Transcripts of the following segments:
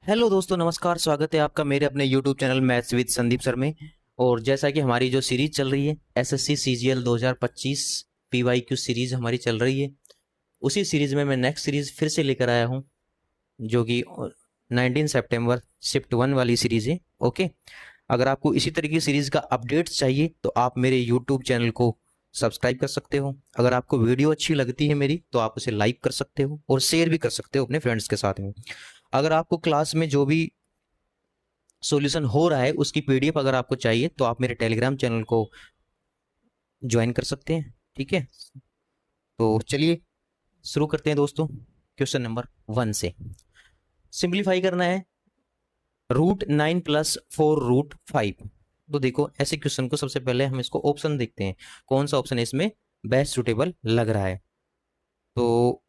Hello दोस्तों, नमस्कार। स्वागत है आपका मेरे अपने YouTube channel maths with Sandeep sir में। और जैसा कि हमारी जो सीरीज चल रही है एसएससी सीजीएल 2025 पीवाईक्यू सीरीज हमारी चल रही है, उसी सीरीज में मैं नेक्स्ट सीरीज फिर से लेकर आया हूं, जो कि 19 सितंबर शिफ्ट 1 वाली सीरीज है। ओके, अगर आपको इसी तरह की सीरीज का अपडेट्स चाहिए तो आप मेरे यूट्यूब चैनल को सब्सक्राइब कर सकते हो। अगर आपको वीडियो अच्छी लगती है मेरी तो आप उसे लाइक कर सकते हो और शेयर भी कर सकते हो अपने फ्रेंड्स के साथ में। अगर आपको क्लास में जो भी सॉल्यूशन हो रहा है उसकी पीडीएफ अगर आपको चाहिए तो आप मेरे टेलीग्राम चैनल को ज्वाइन कर सकते हैं। ठीक है, तो चलिए शुरू करते हैं दोस्तों। क्वेश्चन नंबर 1 से सिंप्लीफाई करना है। √9 + 4√5। तो देखो, ऐसे क्वेश्चन को सबसे पहले हम इसको ऑप्शन देखते हैं, कौन सा ऑप्शन है इसमें बेस्ट सुटेबल लग रहा है। तो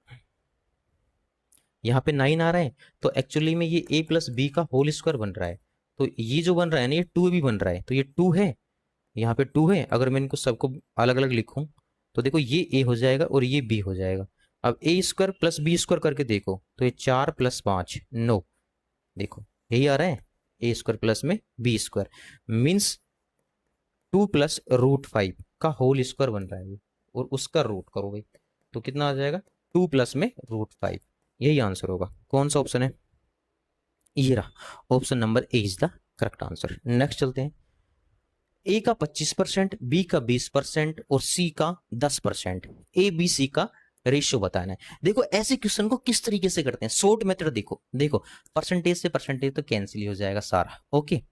यहाँ पे 9 आ रहा है, तो एक्चुअली में ये a + b का होल स्क्वायर बन रहा है। तो ये जो बन रहा है ना, ये 2 भी बन रहा है, तो ये 2 है, यहाँ पे 2 है। अगर मैं इनको सबको अलग अलग लिखूं तो देखो, ये a हो जाएगा और ये b हो जाएगा। अब a² + b² करके देखो तो ये 4 + 5 9। देखो यही आ रहा है, a² प्लस में b² मीन्स 2 + √5 का होल स्क्वायर बन रहा है ये, और उसका रूट करो भाई तो कितना आ जाएगा 2 + में √5। यही आंसर होगा। कौन सा ऑप्शन है? ये रहा, option number A is the correct answer. Next चलते हैं। ए का 25%, बी का 20% और सी का 10%। ए बी सी का रेशियो बताना है। देखो ऐसे क्वेश्चन को किस तरीके से करते हैं, शॉर्ट मेथड देखो। देखो परसेंटेज से परसेंटेज तो कैंसिल हो जाएगा सारा। ओके,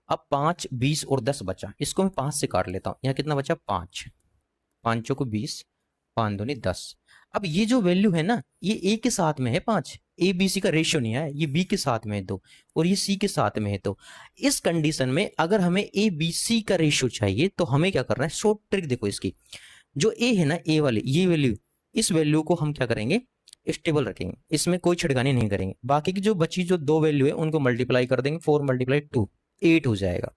अब 5, 20 और 10 बचा, इसको मैं 5 से काट लेता हूं। यहाँ कितना बचा 5, 5 को 20, 5 दूनी 10। अब ये जो वैल्यू है ना, ये ए के साथ में है 5, ए बी सी का रेशियो नहीं है, ये बी के साथ में है 2 और ये सी के साथ में है। तो इस कंडीशन में अगर हमें ए बी सी का रेशियो चाहिए तो हमें क्या करना है, शॉर्ट ट्रिक देखो इसकी। जो ए है ना, ए वाली ये वैल्यू, इस वैल्यू को हम क्या करेंगे, स्टेबल रखेंगे, इसमें कोई छिड़कानी नहीं करेंगे। बाकी की जो बची जो 2 वैल्यू है उनको मल्टीप्लाई कर देंगे, 4 × 2 8 हो जाएगा।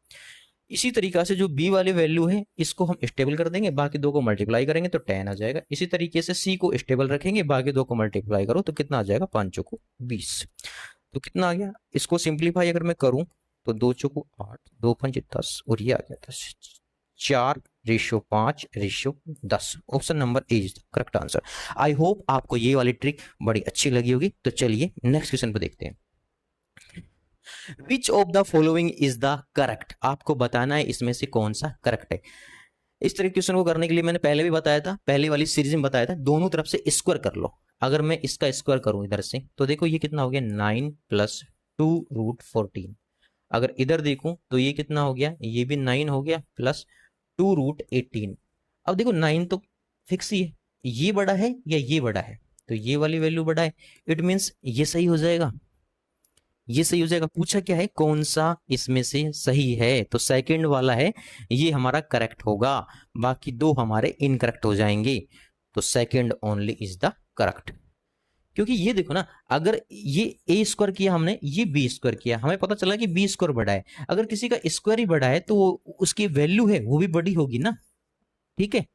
इसी तरीका से जो बी वाली वैल्यू है इसको हम स्टेबल कर देंगे, बाकी 2 को मल्टीप्लाई करेंगे तो 10 आ जाएगा। इसी तरीके से सी को स्टेबल रखेंगे, बाकी 2 को मल्टीप्लाई करो तो कितना आ जाएगा 5 को 20। तो कितना आ गया, इसको सिंप्लीफाई अगर मैं करूं तो 2 चौको 8, 2 पंच 10 और ये आ गया 10, 4:5:10। Option number A is the correct answer. I hope आपको ये वाली ट्रिक बड़ी अच्छी लगी होगी। तो चलिए नेक्स्ट क्वेश्चन पे देखते हैं। Which of the following is the correct. आपको बताना है इसमें से कौन सा करेक्ट है। इस तरह क्वेश्चन को करने के लिए मैंने पहले भी बताया था, पहले वाली सीरीज में बताया था, दोनों तरफ से स्क्वायर कर लो। अगर मैं इसका स्क्वायर करूं इधर से तो देखो ये कितना हो गया 9 + 2√14। अगर इधर देखूं तो ये कितना हो गया, ये भी 9 हो गया प्लस 2√18। अब देखो 9 तो फिक्स ही है, ये बड़ा है या ये बड़ा है, तो ये वाली वैल्यू बड़ा है। इट मीन्स ये सही हो जाएगा, ये सही हो जाएगा। पूछा क्या है, कौन सा इसमें से सही है, तो सेकंड वाला है, ये हमारा करेक्ट होगा। बाकी 2 हमारे इनकरेक्ट हो जाएंगे। तो second only is the correct. क्योंकि ये देखो ना, अगर ये a² किया हमने, ये b² किया, हमें पता चला कि b² बड़ा है। अगर किसी का स्क्वायर ही बड़ा है तो उसकी वैल्यू है वो भी बड़ी होगी ना। ठीक है,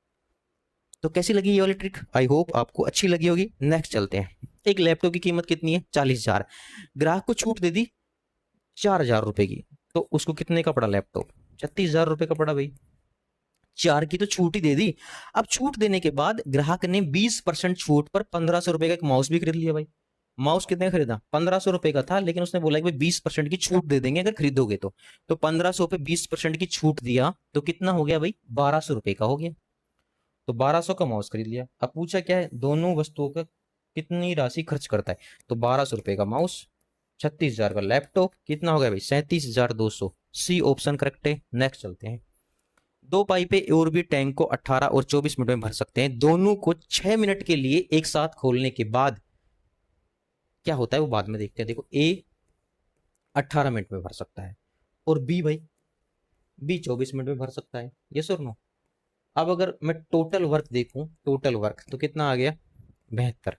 तो कैसी लगी ये वाली ट्रिक? आई होप आपको अच्छी लगी होगी। नेक्स्ट चलते हैं। एक लैपटॉप की कीमत कितनी है 40,000। ग्राहक को छूट दे दी 4,000 रुपए की, तो उसको कितने का पड़ा लैपटॉप? 36,000 रुपए का पड़ा भाई। 4 की तो छूट ही दे दी। अब छूट देने के बाद ग्राहक ने 20% छूट पर 1,500 रुपए का एक माउस भी खरीद लिया भाई। माउस कितने का खरीदा? 1,500 रुपए का था, लेकिन उसने बोला कि भाई 20% की छूट दे देंगे अगर खरीदोगे तो 1,500 पे 20% की छूट दिया तो कितना हो गया भाई 1,200 रुपए का हो गया। तो 1,200 का माउस खरीद लिया। अब पूछा क्या है, दोनों वस्तुओं का कितनी राशि खर्च करता है, तो 1,200 रुपए का माउस, 36,000 का लैपटॉप, कितना हो गया भाई 37,200। सी ऑप्शन करेक्ट है। नेक्स्ट चलते हैं। 2 पाइपें और भी टैंक को 18 और 24 मिनट में भर सकते हैं। दोनों को 6 मिनट के लिए एक साथ खोलने के बाद क्या होता है वो बाद में देखते हैं। देखो ए 18 मिनट में भर सकता है और बी भाई बी 24 मिनट में भर सकता है। ये और नो? अब अगर मैं टोटल वर्क देखूं, टोटल वर्क तो कितना आ गया 72।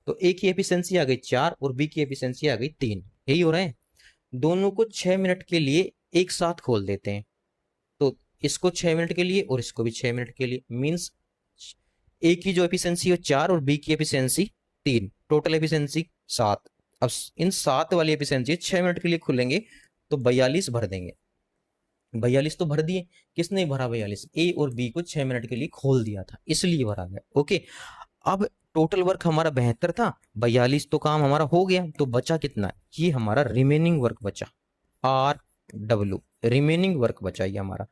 तो ए की एफिशिएंसी आ गई 4 और बी की एफिशिएंसी आ गई 3। यही हो रहा है। दोनों को 6 मिनट के लिए एक साथ खोल देते हैं, तो इसको 6 मिनट के लिए और इसको भी 6 मिनट के लिए। मींस ए की जो एफिशिएंसी है 4 और बी की एफिशिएंसी 3, टोटल एफिशिएंसी 7। अब इन 7 वाली एफिशिएंसी 6 मिनट के लिए खुलेंगे तो 42 भर देंगे। 42 तो भर दिए, किसने भरा 42? ए और बी को 6 मिनट के लिए खोल दिया था, इसलिए भरा गया। ओके, अब टोटल वर्क हमारा 72 था, 42 तो काम हमारा हो गया, तो बचा कितना? ये हमारा रिमेनिंग वर्क बचा, आर डब्ल्यू, रिमेनिंग वर्क बचा ये हमारा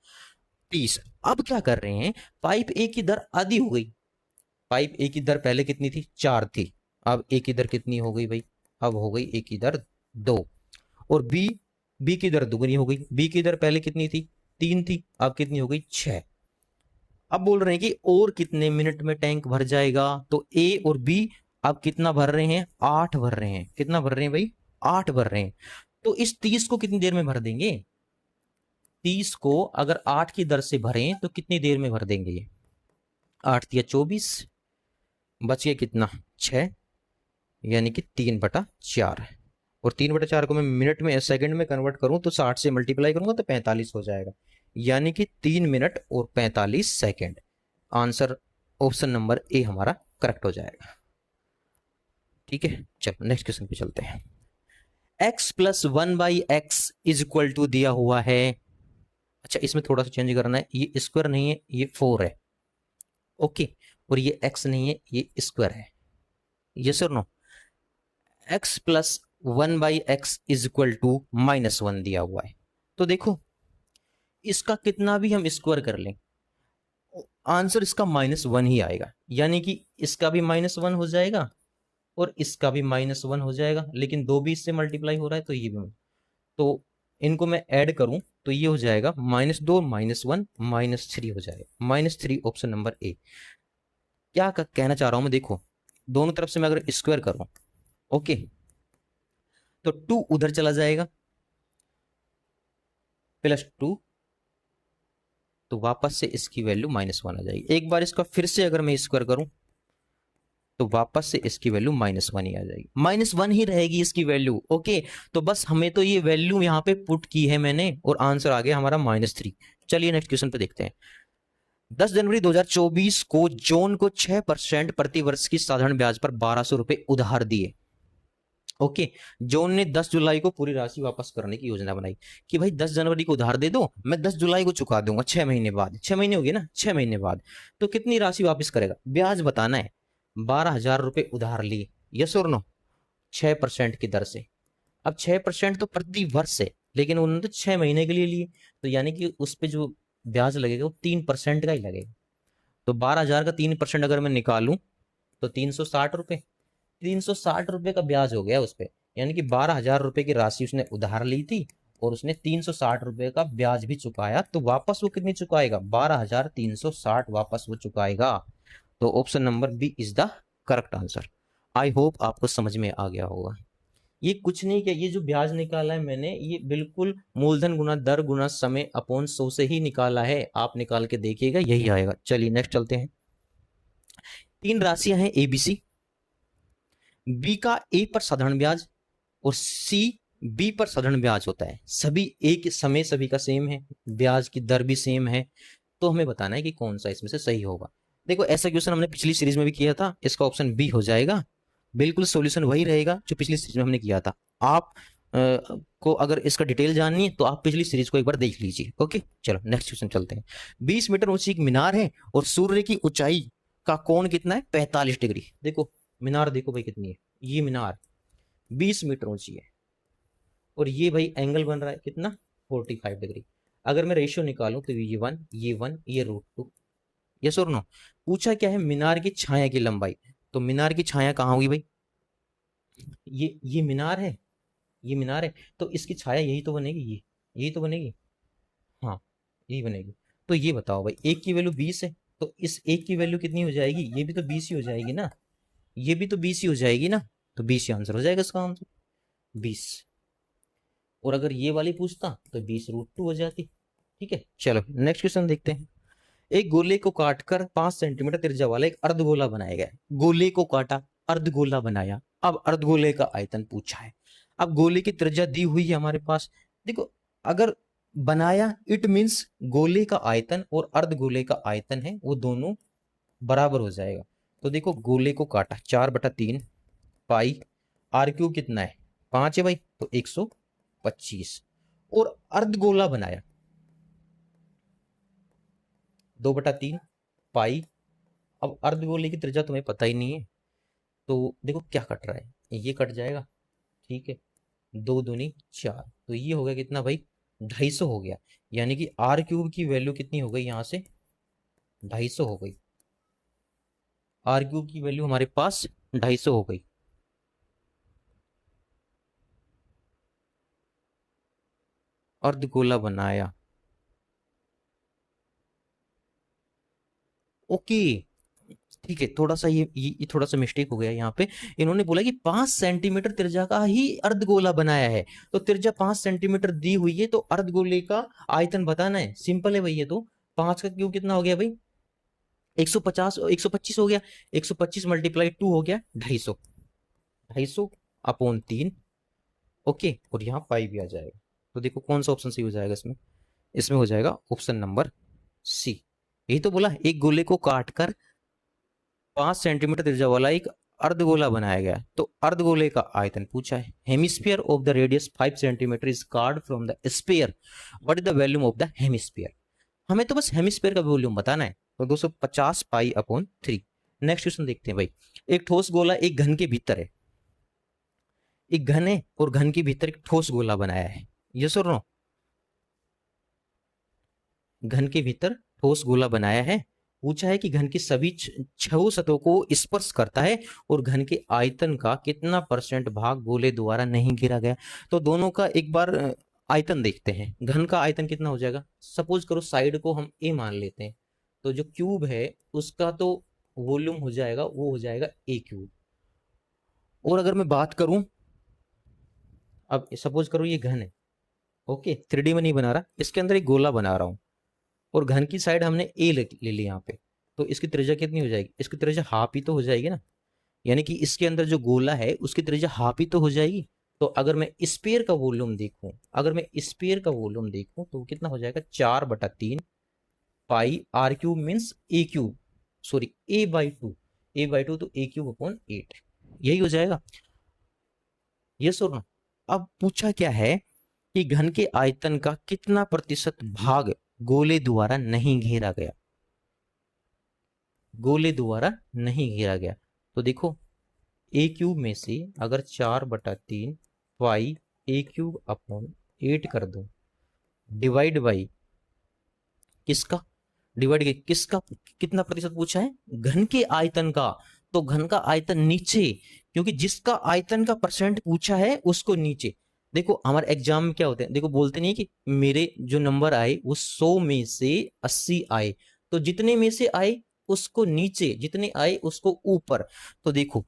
30। अब क्या कर रहे हैं, पाइप ए की दर आधी हो गई। पाइप ए की दर पहले कितनी थी? 4 थी। अब ए की दर कितनी हो गई भाई? अब हो गई ए की दर 2। और बी की दर दुगनी हो गई। बी की दर पहले कितनी थी? 3 थी, अब कितनी हो गई? 6। अब बोल रहे हैं कि और कितने मिनट में टैंक भर जाएगा? तो ए और बी अब कितना भर रहे हैं? 8 भर रहे हैं। कितना भर रहे हैं भाई? 8 भर रहे हैं। तो इस 30 को कितनी देर में भर देंगे? 30 को अगर 8 की दर से भरें तो कितनी देर में भर देंगे? ये 8 या 24, बच गया कितना? 6, यानी कि 3/4। और 3/4 को मैं मिनट में सेकंड में कन्वर्ट करूं तो 60 से मल्टीप्लाई करूंगा तो 45 हो जाएगा, यानी कि 3 मिनट और 45 सेकंड। आंसर ऑप्शन नंबर ए हमारा करेक्ट हो जाएगा। ठीक है, चलो नेक्स्ट क्वेश्चन पे चलते हैं। x plus 1/x is equal to दिया हुआ है। अच्छा, इसमें थोड़ा सा चेंज करना है, ये स्क्वायर नहीं है, ये 4 है। ओके, और ये x नहीं है, ये स्क्वायर है। यस और no? x plus 1/x is equal to -1 दिया हुआ है। तो देखो, इसका कितना भी हम स्क्वायर कर लें, आंसर इसका -1 ही आएगा, यानी कि इसका भी -1 हो जाएगा और इसका भी -1 हो जाएगा, लेकिन दो भी इससे मल्टीप्लाई हो रहा है तो ये भी। तो इनको मैं ऐड करूं तो ये हो जाएगा -2 -1 -3 हो जाएगा, -3 ऑप्शन नंबर ए। क्या कहना चाह रहा हूं मैं, देखो दोनों तरफ से मैं अगर स्क्वायर करूं, ओके, तो 2 उधर चला जाएगा, +2, तो वापस से इसकी वैल्यू -1 आ जाएगी। एक बार इसका फिर से अगर मैं स्क्वायर करूं तो वापस से इसकी वैल्यू -1 ही आ जाएगी, -1 ही रहेगी इसकी वैल्यू। ओके, तो बस हमें तो ये वैल्यू यहाँ पे पुट की है मैंने और आंसर आ गया हमारा -3। चलिए नेक्स्ट क्वेश्चन पे देखते हैं। 10 जनवरी 2024 को जॉन को 6% प्रति वर्ष की साधारण ब्याज पर 1200 रुपए उधार दिए। ओके, जॉन ने 10 जुलाई को पूरी राशि वापस करने की योजना बनाई कि भाई 10 जनवरी को उधार दे दो, मैं 10 जुलाई को चुका दूंगा, 6 महीने बाद। 6 महीने हो गए ना, 6 महीने बाद तो कितनी राशि वापस करेगा? ब्याज बताना है। 12,000 रुपए उधार लिए, यस और नो, 6% की दर से। अब 6% तो प्रति वर्ष है, लेकिन उन्होंने तो 6 महीने के लिए लिए, तो यानी कि उस पर जो ब्याज लगेगा वो 3% का ही लगेगा। तो 12,000 का 3% अगर मैं निकालूं तो 360 रुपए, 360 रुपए का ब्याज हो गया उस पर, यानी कि 12,000 रुपए की राशि उसने उधार ली थी और उसने 360 रुपए का ब्याज भी चुकाया, तो वापस वो कितनी चुकाएगा? 12,360 वापस वो चुकाएगा। तो option number B is the correct answer. I hope आपको समझ में आ गया होगा। ये कुछ नहीं किया, ये जो ब्याज निकाला है मैंने, ये बिल्कुल मूलधन गुना दर गुना समय अपॉन 100 से ही निकाला है। आप निकाल के देखिएगा, यही आएगा। चलिए नेक्स्ट चलते हैं। 3 राशियां हैं एबीसी, बी का ए पर साधारण ब्याज और सी बी पर साधारण ब्याज होता है। सभी एक समय सभी का सेम है, ब्याज की दर भी सेम है, तो हमें बताना है कि कौन सा इसमें से सही होगा। देखो, ऐसा क्वेश्चन हमने पिछली सीरीज में भी किया था, इसका ऑप्शन बी हो जाएगा। बिल्कुल सॉल्यूशन वही रहेगा जो पिछली सीरीज में हमने किया था। आप को अगर इसका डिटेल जाननी है तो आप पिछली सीरीज को एक बार देख लीजिए। ओके, चलो नेक्स्ट क्वेश्चन चलते हैं। 20 मीटर ऊंची एक मीनार है और सूर्य की ऊंचाई का कोण कितना है? 45 डिग्री। देखो मीनार, देखो भाई कितनी है, ये मीनार 20 मीटर ऊंची है और ये भाई एंगल बन रहा है कितना? 45 डिग्री। अगर मैं रेशियो निकालूं तो ये 1 ये 1 ये √2। यस और नो? पूछा क्या है? मीनार की छाया की लंबाई। तो मीनार की छाया कहाँ होगी भाई? ये मीनार है, ये मीनार है, तो इसकी छाया यही तो बनेगी, ये यही तो बनेगी। हाँ, यही बनेगी। तो ये बताओ भाई, एक की वैल्यू 20 है, तो इस एक की वैल्यू कितनी हो जाएगी? ये भी तो 20 ही हो जाएगी ना, ये भी तो 20 ही हो जाएगी ना, तो 20 ही आंसर हो जाएगा इसका आंसर, 20। और अगर ये वाली पूछता तो 20√2 हो जाती। ठीक है, चलो नेक्स्ट क्वेश्चन देखते हैं। एक गोले को काटकर 5 सेंटीमीटर त्रिज्या वाला एक अर्धगोला बनाया गया। गोले को काटा, अर्धगोला बनाया, अब अर्धगोले का आयतन पूछा है। अब गोले की त्रिज्या दी हुई है हमारे पास। देखो, अगर बनाया इट मींस गोले का आयतन और अर्धगोले का आयतन है वो दोनों बराबर हो जाएगा। तो देखो, गोले को काटा 4/3 पाई आर क्यूब कितना है 5 है भाई, तो 125 और अर्धगोला बनाया 2/3 पाई। अब अर्धगोले की त्रिज्या तुम्हें पता ही नहीं है, तो देखो क्या कट रहा है, ये कट जाएगा, ठीक है, 2 दूनी 4, तो ये हो गया कितना भाई 250 हो गया। यानी कि आर क्यूब की वैल्यू कितनी हो गई यहां से 250 हो गई, आर क्यूब की वैल्यू हमारे पास 250 हो गई। अर्धगोला बनाया, ओके, ठीक है, थोड़ा सा ये थोड़ा सा मिस्टेक हो गया यहाँ पे। इन्होंने बोला कि 5 सेंटीमीटर त्रिज्या का ही अर्धगोला बनाया है, तो त्रिज्या 5 सेंटीमीटर दी हुई है, तो अर्धगोले का आयतन बताना है, सिंपल है भाई। ये तो 5 का क्यूब कितना हो गया भाई 150, 125 हो गया, 125 मल्टीप्लाई 2 हो गया 250, 250/3, ओके, और यहाँ पाई भी आ जाएगा। तो देखो कौन सा ऑप्शन सही हो जाएगा इसमें, इसमें हो जाएगा ऑप्शन नंबर सी। यही तो बोला, एक गोले को काटकर 5 सेंटीमीटर त्रिज्या वाला एक अर्धगोला बनाया गया, तो अर्धगोले का आयतन पूछा है। Hemisphere of the radius 5 centimetre is called from the sphere, what is the volume of the hemisphere. हमें तो बस हेमिस्फीयर का वॉल्यूम बताना है, तो 250 पाई/3। नेक्स्ट क्वेश्चन देखते हैं भाई। एक ठोस गोला एक घन के भीतर है, एक घन है और घन के भीतर एक ठोस गोला बनाया है, यस और नो। घन के भीतर ठोस गोला बनाया है, पूछा है कि घन की सभी 6 सतहों को स्पर्श करता है और घन के आयतन का कितना % भाग गोले द्वारा नहीं घेरा गया। तो दोनों का एक बार आयतन देखते हैं। घन का आयतन कितना हो जाएगा, सपोज करो साइड को हम ए मान लेते हैं, तो जो क्यूब है उसका तो वॉल्यूम हो जाएगा, वो हो जाएगा ए क्यूब। और अगर मैं बात करूं, अब सपोज करो ये घन है, ओके, 3D में नहीं बना रहा, इसके अंदर एक गोला बना रहा हूं, और घन की साइड हमने ए ले ली यहाँ पे, तो इसकी त्रिज्या कितनी हो जाएगी, इसकी त्रिज्या हाफ ही तो हो जाएगी ना। यानी कि इसके अंदर जो गोला है उसकी त्रिज्या हाफ ही तो हो जाएगी। तो अगर मैं स्पेयर का वॉल्यूम देखूं, अगर मैं स्पेयर का वॉल्यूम देखूं तो कितना हो जाएगा 4/3 pi r cube means a cube, sorry A/2, A/2 तो A³/8, यही हो जाएगा, ये सुनो। अब पूछा क्या है कि घन के आयतन का कितना % भाग गोले द्वारा नहीं घेरा गया, गोले द्वारा नहीं घेरा गया। तो देखो ए क्यूब में से अगर 4/3 पाई A³/8 कर दो, डिवाइड बाई किसका, डिवाइड किसका, कितना प्रतिशत पूछा है घन के आयतन का, तो घन का आयतन नीचे, क्योंकि जिसका आयतन का % पूछा है उसको नीचे। देखो हमारे एग्जाम में क्या होते हैं, देखो बोलते नहीं कि मेरे जो नंबर आए वो 100 में से 80 आए, तो जितने में से आए उसको नीचे, जितने आए उसको ऊपर। तो देखो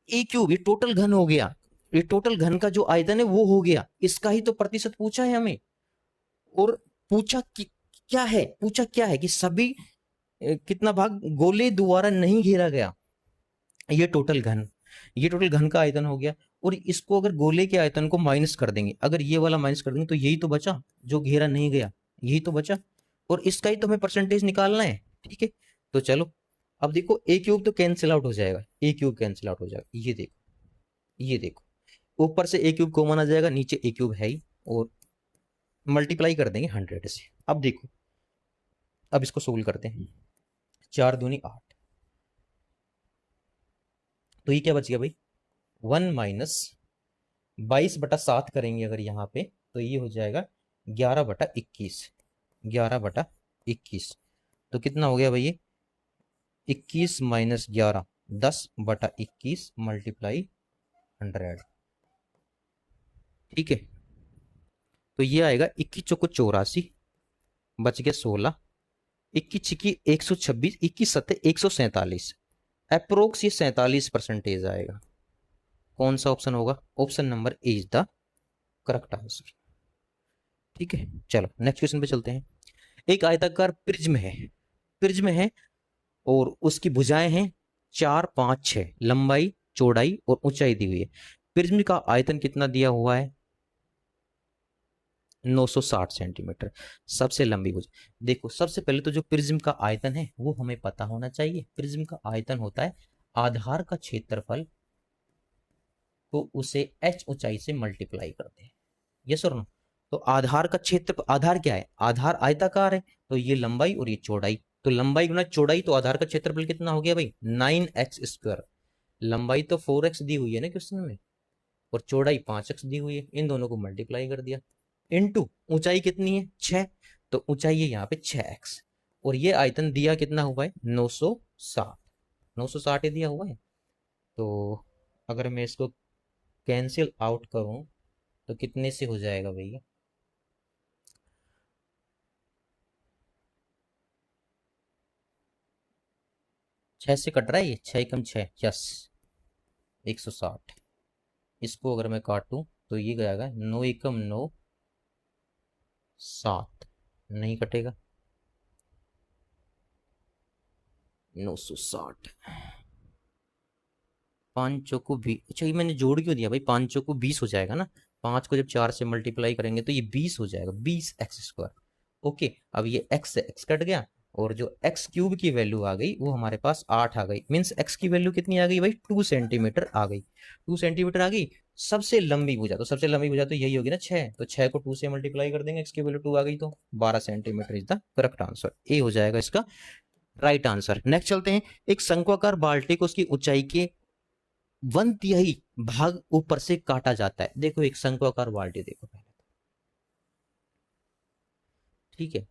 ए क्यूब ये टोटल घन हो गया, ये टोटल घन का जो आयतन है वो हो गया, इसका ही तो प्रतिशत पूछा है हमें। और पूछा कि क्या है, पूछा क्या है कि सभी कितना भाग गोले द्वारा नहीं घेरा गया, ये टोटल घन, ये टोटल घन का आयतन हो गया। और इसको अगर गोले के आयतन को माइनस कर देंगे, अगर ये वाला माइनस कर देंगे तो यही तो बचा जो घेरा नहीं गया, यही तो बचा, और इसका ही तो हमें परसेंटेज निकालना है, ठीक है। तो चलो अब देखो ए क्यूब तो कैंसिल आउट हो जाएगा, ए क्यूब कैंसिल आउट हो जाएगा, ये देखो, ये देखो, ऊपर से ए क्यूब कॉमन आ जाएगा, नीचे ए क्यूब है ही, और मल्टीप्लाई कर देंगे 100 से। अब देखो, अब इसको सोल्व करते हैं, 4 दूनी 8, तो ये क्या बच गया भाई 1 माइनस 22/7 करेंगे अगर यहाँ पे, तो ये हो जाएगा 11/21, 11/21, तो कितना हो गया भाई ये 21 माइनस 11, 10/21 मल्टीप्लाई 100, ठीक है। तो ये आएगा 21 चौको 84, बच गया 16, 21 छिकी 126, 21 सत्ते 147, अप्रोक्स ये 47% आएगा। कौन सा ऑप्शन होगा, option number A is the correct answer, ठीक है। चलो नेक्स्ट क्वेश्चन पे चलते हैं। एक आयताकार प्रिज्म है, प्रिज्म है और उसकी भुजाएं हैं 4, 5, 6, लंबाई चौड़ाई और ऊंचाई दी हुई है। प्रिज्म का आयतन कितना दिया हुआ है 960 सेंटीमीटर, सबसे लंबी भुजा। देखो सबसे पहले तो जो प्रिज्म का आयतन है वो हमें पता होना चाहिए। प्रिज्म का आयतन होता है आधार का क्षेत्रफल तो उसे h ऊंचाई से मल्टीप्लाई करते हैं। यस और नो? तो आधार का क्षेत्र, आधार क्या है, आधार आयताकार है, तो ये लंबाई और ये चौड़ाई, तो लंबाई गुना चौड़ाई, तो आधार का क्षेत्रफल कितना हो गया भाई 9x²। लंबाई तो 4x दी हुई है ना क्वेश्चन में, और चौड़ाई 5x दी हुई है, इन दोनों को मल्टीप्लाई कर दिया, इनटू ऊंचाई कितनी है 6, तो ऊंचाई है यहाँ पे 6x, और ये आयतन दिया कितना हुआ है 960, 960 ही दिया हुआ है। तो अगर मैं इसको कैंसिल आउट करूं तो कितने से हो जाएगा भैया, 6 से कट रहा है ये, 6 कम 6, यस 160। इसको अगर मैं काटूं तो ये जाएगा 9 एकम 9, 7, नहीं कटेगा, 960, 5 चौको 20, अच्छा ये मैंने जोड़ क्यों दिया भाई, 5 चौको 20 हो जाएगा ना, 5 को जब 4 से मल्टीप्लाई करेंगे तो ये 20 हो जाएगा, 20x²। ओके, अब ये x से x कट गया, और जो x³ की वैल्यू आ गई वो हमारे पास 8 आ गई, मीन्स x की वैल्यू कितनी आ गई भाई 2 सेंटीमीटर आ गई, 2 सेंटीमीटर आ गई। सबसे लंबी भुजा, तो सबसे लंबी भुजा तो यही होगी ना 6, तो 6 को 2 से मल्टीप्लाई कर देंगे, x की वैल्यू 2 आ गई, तो 12 centimetre is the correct answer, a हो जाएगा इसका राइट आंसर। नेक्स्ट चलते हैं, एक शंक्वाकार बाल्टी को उसकी ऊंचाई के 1/3 भाग ऊपर से काटा जाता है। देखो एक शंक्वाकार बाल्टी देखो पहले, ठीक है,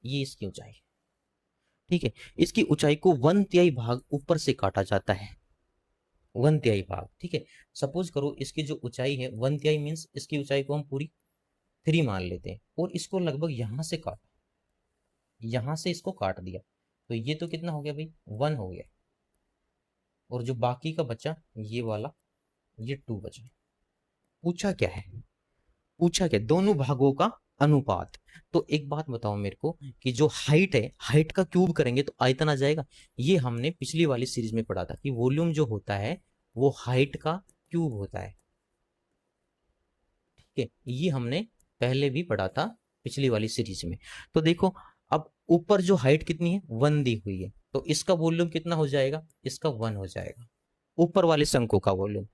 ये इसकी ऊंचाई, ठीक है, इसकी ऊंचाई को 1/3 भाग ऊपर से काटा जाता है, 1/3 भाग, ठीक है। सपोज करो इसकी जो ऊंचाई है 1/3 मीन्स इसकी ऊंचाई को हम पूरी 3 मान लेते हैं, और इसको लगभग यहां से काटा, यहां से इसको काट दिया, तो ये तो कितना हो गया भाई 1 हो गया, और जो बाकी का बचा ये वाला, ये 2 बचा। पूछा क्या है, पूछा क्या, दोनों भागों का अनुपात। तो एक बात बताओ मेरे को कि जो हाइट है, हाइट का क्यूब करेंगे तो आयतन आ जाएगा, ये हमने पिछली वाली सीरीज में पढ़ा था कि वॉल्यूम जो होता है वो हाइट का क्यूब होता है, ठीक है, ये हमने पहले भी पढ़ा था पिछली वाली सीरीज में। तो देखो अब ऊपर जो हाइट कितनी है 1 दी हुई है, तो इसका वॉल्यूम कितना हो जाएगा, इसका 1 हो जाएगा, ऊपर वाले शंकु का वॉल्यूम।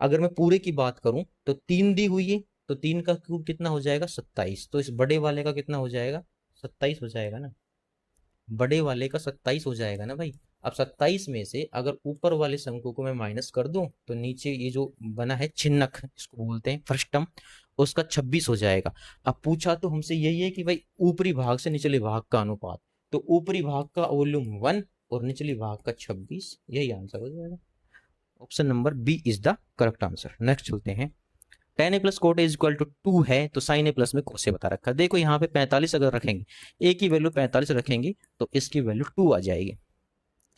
अगर मैं पूरे की बात करूं तो 3 दी हुई है, तो 3 का क्यूब कितना हो जाएगा 27, तो इस बड़े वाले का कितना हो जाएगा 27 हो जाएगा ना, बड़े वाले का 27 हो जाएगा ना भाई। अब 27 में से अगर ऊपर वाले शंकु को मैं माइनस कर दूं तो नीचे ये जो बना है चिन्हक, इसको बोलते हैं फ्रस्टम, उसका 26 हो जाएगा। अब पूछा तो हमसे यही है कि भाई ऊपरी भाग से निचले भाग का अनुपात, तो ऊपरी भाग का वॉल्यूम 1 और निचले भाग का 26, यही आंसर हो जाएगा, option number B is the correct answer. Next चलते हैं, tan a plus cot is equal to 2 है, तो साइन ए प्लस में कोस ए बता रखा है। देखो यहाँ पे 45 अगर रखेंगे, ए की वैल्यू 45 रखेंगे तो इसकी वैल्यू 2 आ जाएगी।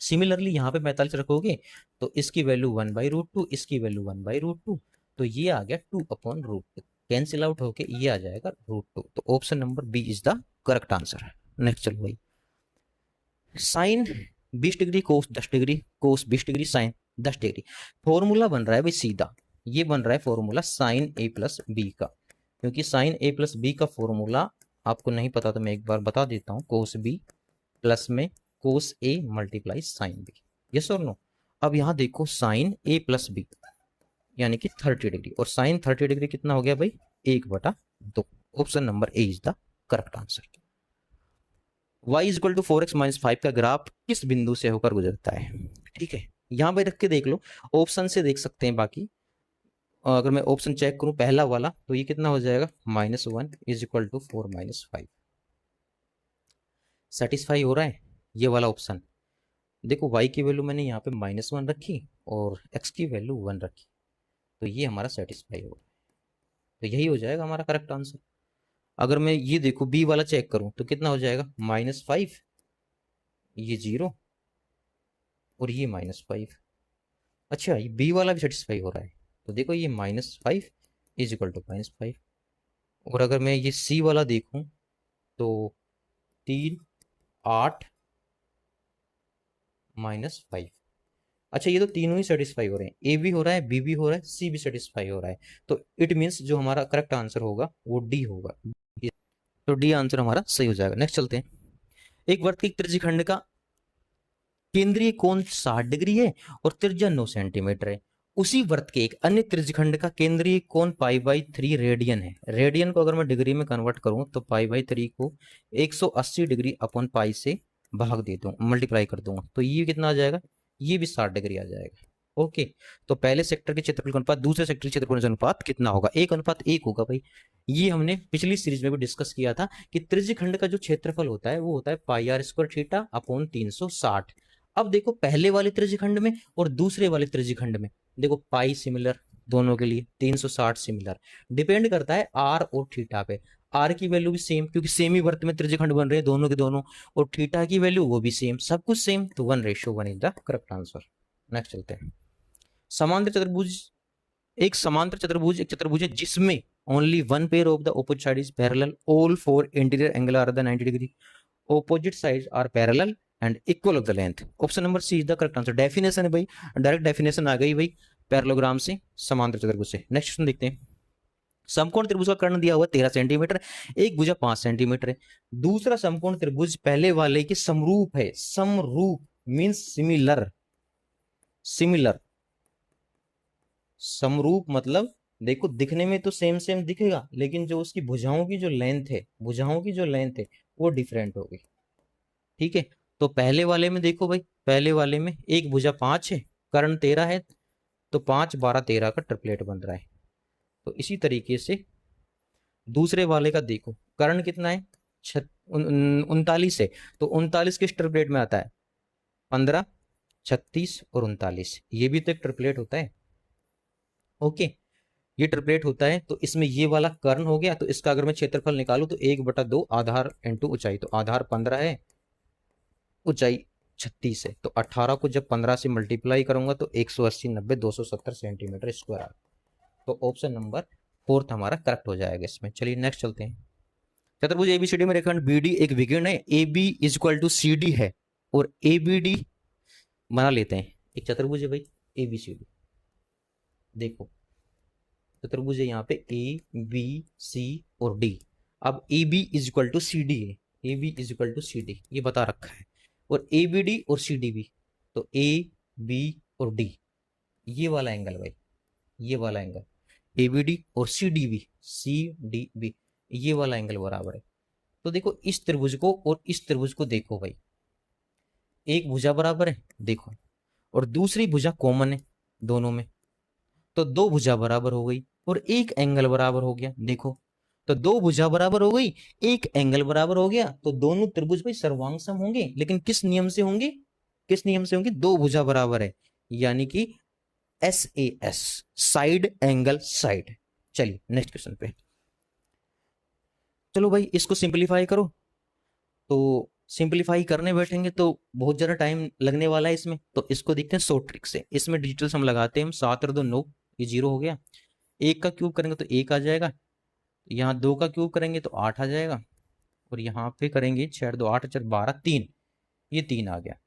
सिमिलरली यहाँ पे 45 रखोगे तो इसकी वैल्यू 1/√2, इसकी वैल्यू 1/√2, तो ये आ गया 2/√2, कैंसिल आउट होके ये आ जाएगा √2, तो option number B is the correct answer. Next चलो भाई, sine 20 degree cos 10 degree, cos 20 degree sine 10 degree, formula बन रहा है भाई सीधा, ये बन रहा है formula sine A plus B का, क्योंकि साइन ए प्लस बी का फॉर्मूला आपको नहीं पता तो मैं एक बार बता देता हूँ, कोस बी प्लस में कोस A multiply sine B, yes और नो। अब यहाँ देखो साइन ए प्लस बी यानी कि 30 डिग्री, और साइन 30 डिग्री कितना हो गया भाई 1/2, option number A is the correct answer. y equal to 4x minus 5 का ग्राफ किस बिंदु से होकर गुजरता है, ठीक है, यहाँ पे रख के देख लो, ऑप्शन से देख सकते हैं। बाकी अगर मैं ऑप्शन चेक करूं पहला वाला तो ये कितना हो जाएगा -1 इज इक्वल टू 4 - 5, सेटिस्फाई हो रहा है ये वाला ऑप्शन। देखो y की वैल्यू मैंने यहाँ पे -1 रखी और x की वैल्यू 1 रखी, तो ये हमारा सेटिस्फाई हो रहा है, तो यही हो जाएगा हमारा करेक्ट आंसर। अगर मैं ये देखो बी वाला चेक करूं तो कितना हो जाएगा -5, ये 0 और ये -5, अच्छा ये बी वाला भी सेटिस्फाई हो रहा है, तो देखो ये -5 इज इक्वल टू -5। और अगर मैं ये सी वाला देखूं तो 3 8 -5, अच्छा ये तो तीनों ही सेटिस्फाई हो रहे हैं, ए भी हो रहा है, बी भी हो रहा है, सी भी सेटिस्फाई हो रहा है, तो इट मीन्स जो हमारा करेक्ट आंसर होगा वो डी होगा, तो डी आंसर हमारा सही हो जाएगा। नेक्स्ट चलते हैं, एक वृत्त के त्रिज्यखंड का केंद्रीय कोण 60 डिग्री है और त्रिज्या 9 सेंटीमीटर है, उसी वृत्त के एक अन्य त्रिज्यखंड का केंद्रीय कोण π/3 रेडियन है। रेडियन को अगर मैं डिग्री में कन्वर्ट करूं तो π/3 को 180 डिग्री अपॉन पाई से भाग दे दूं, मल्टीप्लाई कर दूंगा, तो ये कितना आ जाएगा, ये भी 60 डिग्री आ जाएगा। ओके, तो पहले सेक्टर के क्षेत्रफल का अनुपात दूसरे सेक्टर के क्षेत्रफल का अनुपात कितना होगा, 1:1 होगा भाई। ये हमने पिछली सीरीज में भी डिस्कस किया था कि त्रिज्यखंड का जो क्षेत्रफल होता है वो होता है πr² थीटा अपॉन 360। अब देखो पहले वाले त्रिज्यखंड में और दूसरे वाले त्रिज्यखंड में देखो पाई सिमिलर दोनों के लिए, 360 सिमिलर, डिपेंड करता है आर और थीटा पे। आर की वैल्यू भी सेम क्योंकि सेम ही वृत्त में त्रिज्यखंड बन रहे हैं दोनों के दोनों, और थीटा की वैल्यू वो भी सेम, सब कुछ सेम, तो 1:1 is the correct answer. Next चलते हैं। समांतर चतुर्भुज, एक समांतर चतुर्भुज एक चतुर्भुज है जिसमें only one pair of the opposite side is parallel, all four interior angle are the 90 degree, opposite sides are parallel and equal of the length. Option number C is the correct answer. Definition है भाई, direct definition आ गई भाई parallelogram से समांतर चतुर्भुज से। Next question देखते हैं। समकोण त्रिभुज का कर्ण दिया हुआ 13 सेंटीमीटर, एक भुजा 5 सेंटीमीटर है। दूसरा समकोण त्रिभुज पहले वाले के समरूप है। समरूप मींस सिमिलर, सिमिलर, समरूप मतलब देखो दिखने में तो सेम सेम दिखेगा लेकिन जो उसकी भुजाओं की जो लेंथ है, भुजाओं की जो लेंथ है वो डिफरेंट होगी। ठीक है, तो पहले वाले में देखो भाई, पहले वाले में एक भुजा 5 है, कर्ण 13 है, तो 5 12 13 का ट्रिपलेट बन रहा है। तो इसी तरीके से दूसरे वाले का देखो, कर्ण कितना है 39 है, तो 39 किस ट्रिपलेट में आता है, 15 36 और 39, ये भी तो एक ट्रिपलेट होता है। ओके, ये ट्रिपलेट होता है, तो इसमें ये वाला कर्ण हो गया, तो इसका अगर मैं क्षेत्रफल निकालूं तो 1/2 आधार इंटू ऊंचाई, तो आधार 15 है, ऊंचाई 36 है, तो 18 को जब 15 से मल्टीप्लाई करूंगा तो 180 90 270 सेंटीमीटर स्क्वायर। तो ऑप्शन नंबर 4 हमारा करेक्ट हो जाएगा इसमें। चलिए नेक्स्ट चलते हैं। चतुर्भुज एबीसीडी में रेखाखंड बीडी एक विकर्ण है, A B is equal to C D है, और ए बी डी बना लेते हैं। एक चतुर्भुज है भाई ए बी सी डी, देखो चतुर्भुज है यहाँ पे ए बी सी और डी। अब a B is equal to C D है, A B is equal to C d ये बता रखा है, और ए बी डी और सी डी बी, तो ए बी और डी ये वाला एंगल भाई, ये वाला एंगल ए बी डी और C D B, C D B ये वाला एंगल बराबर है। तो देखो इस त्रिभुज को और इस त्रिभुज को देखो भाई, एक भुजा बराबर है देखो, और दूसरी भुजा कॉमन है दोनों में, तो दो भुजा बराबर हो गई और एक एंगल बराबर हो गया। देखो तो दो भुजा बराबर हो गई, एक एंगल बराबर हो गया, तो दोनों त्रिभुज भाई सर्वांगसम होंगे, लेकिन किस नियम से होंगे, किस नियम से होंगे, दो भुजा बराबर है, यानी कि SAS साइड एंगल साइड। चलिए नेक्स्ट क्वेश्चन पे, चलो भाई इसको सिंपलीफाई करो। तो सिंपलीफाई करने बैठेंगे तो बहुत ज़्यादा टाइम लगने वाला है इसमें, तो इसको देखते हैं शॉर्ट ट्रिक से। इसमें डिजिटल सम लगाते हैं हम, 7 और 2 9, ये 0 हो गया। एक का क्यूब करेंगे तो 1 आ जाएगा, यहाँ 2 का क्यूब करेंगे तो 8 आ जाएगा, और यहाँ पे करेंगे 6 2 8 4 12 3, ये 3 आ गया।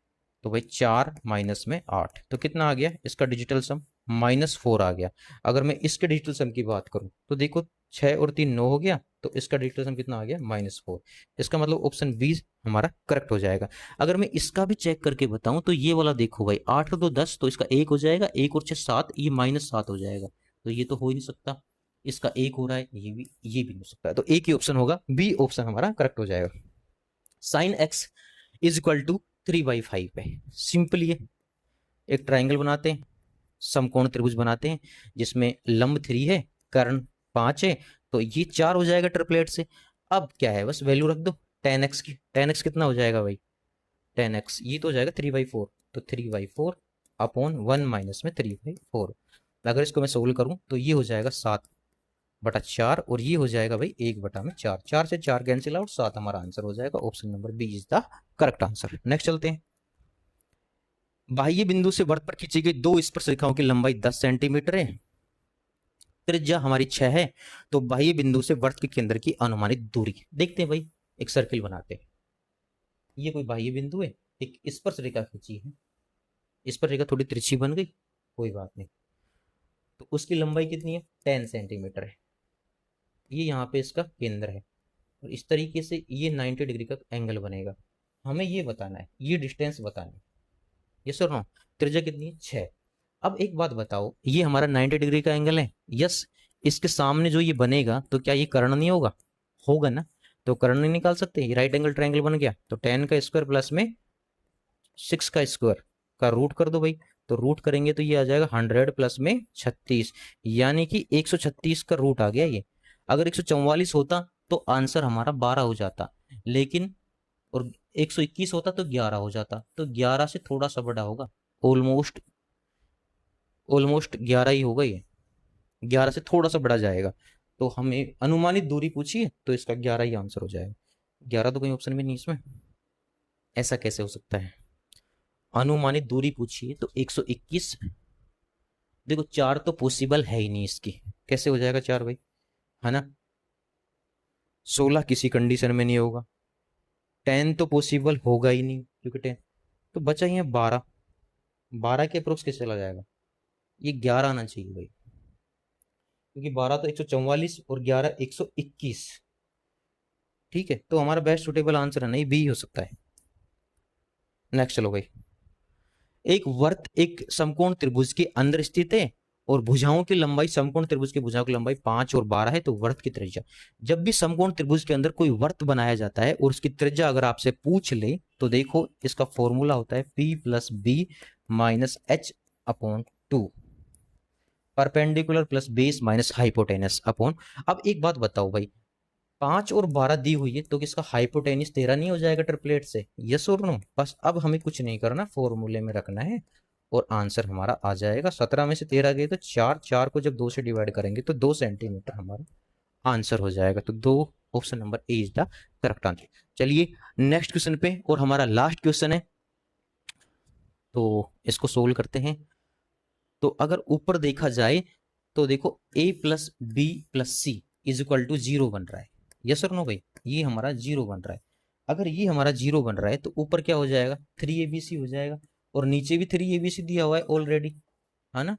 तो भाई 4 माइनस में 8, तो कितना आ गया इसका डिजिटल सम, -4 आ गया। अगर मैं इसके डिजिटल सम की बात करूं तो देखो 6 और 3 9 हो गया, तो इसका डिजिटल सम कितना आ गया -4। इसका मतलब ऑप्शन बी हमारा करेक्ट हो जाएगा। अगर मैं इसका भी चेक करके बताऊं तो ये वाला देखो भाई, 8 और 2 10, तो इसका 1 हो जाएगा, 1 और 6 7, ये -7 हो जाएगा, तो ये तो हो ही नहीं सकता। इसका 1 हो रहा है, ये भी नहीं हो सकता, तो एक ही ऑप्शन होगा, बी ऑप्शन हमारा करेक्ट हो जाएगा। Sine x is equal to 3/5 है, सिंपल ये एक ट्राइंगल बनाते हैं, समकोण त्रिभुज बनाते हैं जिसमें लंब 3 है, कर्ण 5 है, तो ये 4 हो जाएगा ट्रिपलेट से। अब क्या है, बस वैल्यू रख दो tan x की। tan x कितना हो जाएगा भाई, tan x ये तो हो जाएगा 3/4, तो 3/4 अपॉन 1 माइनस में 3/4। अगर इसको मैं सोल्व करूं तो ये हो जाएगा 7/4, और ये हो जाएगा भाई 1/4, 4 से 4 कैंसिल आउट, 7 हमारा आंसर हो जाएगा। Option number B is the correct answer. Next चलते हैं। बाह्य बिंदु से वृत्त पर खींची गई दो स्पर्श रेखाओं की लंबाई 10 सेंटीमीटर है, त्रिज्या हमारी 6 है, तो बाह्य बिंदु से वृत्त के केंद्र की अनुमानित दूरी देखते हैं भाई। एक सर्किल बनाते हैं, ये कोई बाह्य बिंदु है, एक स्पर्श रेखा खींची है, स्पर्श रेखा थोड़ी तिरछी बन गई, कोई बात नहीं, तो उसकी लंबाई कितनी है 10 सेंटीमीटर है, ये यहाँ पे इसका केंद्र है, और इस तरीके से ये 90 डिग्री का एंगल बनेगा। हमें ये बताना है, ये डिस्टेंस बताना है, ये सर नो त्रिज्या कितनी है 6, अब एक बात बताओ, ये हमारा 90 डिग्री का एंगल है, यस। इसके सामने जो ये बनेगा तो क्या ये कर्ण नहीं होगा? होगा ना। तो कर्ण नहीं निकाल सकते, ये राइट एंगल ट्रायंगल बन गया। तो 10 का स्क्वायर प्लस में 6 का स्क्वायर का रूट कर दो भाई। तो रूट करेंगे तो ये आ जाएगा 100 प्लस में 36, यानी कि 136 का रूट आ गया ये। अगर 144 होता तो आंसर हमारा 12 हो जाता, लेकिन और 121 होता तो 11 हो जाता। तो 11 से थोड़ा सा बड़ा होगा, ऑलमोस्ट ऑलमोस्ट 11 ही होगा ये, 11 से थोड़ा सा बड़ा जाएगा। तो हमें अनुमानित दूरी पूछी है तो इसका 11 ही आंसर हो जाएगा। 11 तो कहीं ऑप्शन में नहीं इसमें, ऐसा कैसे हो सकता है? अनुमानित दूरी पूछिए तो 121। देखो 4 तो पॉसिबल है ही नहीं इसकी, कैसे हो जाएगा 4 भाई, है ना। 16 किसी कंडीशन में नहीं होगा, 10 तो पॉसिबल होगा ही नहीं क्योंकि 10, तो बचा ही है 12। 12 के अप्रोक्स कैसे चला जाएगा? ये 11 आना चाहिए भाई, क्योंकि 12 तो 144 और 11 121। ठीक है, तो हमारा बेस्ट सुटेबल आंसर है नहीं, बी हो सकता है। नेक्स्ट चलो भाई। एक वर्त एक समकोण त्रिभुज के अंदर स्थित है और भुजाओं की लंबाई, समकोण त्रिभुज की भुजाओं की लंबाई 5 और 12 है, तो वर्त की त्रिज्या। जब भी समकोण त्रिभुज के अंदर कोई वर्त बनाया जाता है और उसकी त्रिज्या अगर आपसे पूछ ले तो देखो इसका फॉर्मूला होता है P plus B minus H upon 2, perpendicular plus base minus hypotenuse upon. अब एक बात बताओ भाई, 5 और 12 दी हुई है तो किसका हाइपोटेनिस 13 नहीं हो जाएगा ट्रिपलेट से? यस और नो? बस अब हमें कुछ नहीं करना, फॉर्मूले में रखना है और आंसर हमारा आ जाएगा। 17 में से 13 गए तो 4, 4 को जब 2 से डिवाइड करेंगे तो 2 सेंटीमीटर हमारा आंसर हो जाएगा। तो दो, option number A is the correct answer. चलिए नेक्स्ट क्वेश्चन पे, और हमारा लास्ट क्वेश्चन है, तो इसको सोल्व करते हैं। तो अगर ऊपर देखा जाए तो देखो a plus B plus C is equal to 0 बन रहा है, यस और नो भाई? ये हमारा 0 बन रहा है। अगर ये हमारा 0 बन रहा है तो ऊपर क्या हो जाएगा? 3abc हो जाएगा, और नीचे भी 3abc दिया हुआ है ऑलरेडी, है ना।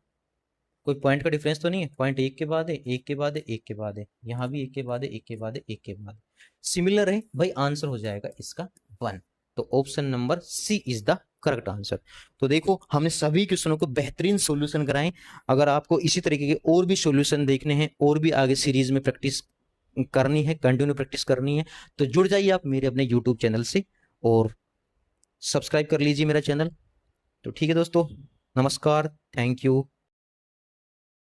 कोई पॉइंट का डिफरेंस तो नहीं है, पॉइंट एक के बाद है, एक के बाद है, एक के बाद है, यहाँ भी एक के बाद है, एक के बाद है, एक के बाद सिमिलर है भाई, आंसर हो जाएगा इसका 1। तो option number C is the correct answer. तो देखो हमने सभी क्वेश्चनों को बेहतरीन सॉल्यूशन कराए। अगर आपको इसी तरीके के और भी सॉल्यूशन देखने हैं और भी आगे सीरीज में प्रैक्टिस करनी है, कंटिन्यू प्रैक्टिस करनी है, तो जुड़ जाइए आप मेरे अपने यूट्यूब चैनल से और सब्सक्राइब कर लीजिए मेरा चैनल। तो ठीक है दोस्तों, नमस्कार, थैंक यू।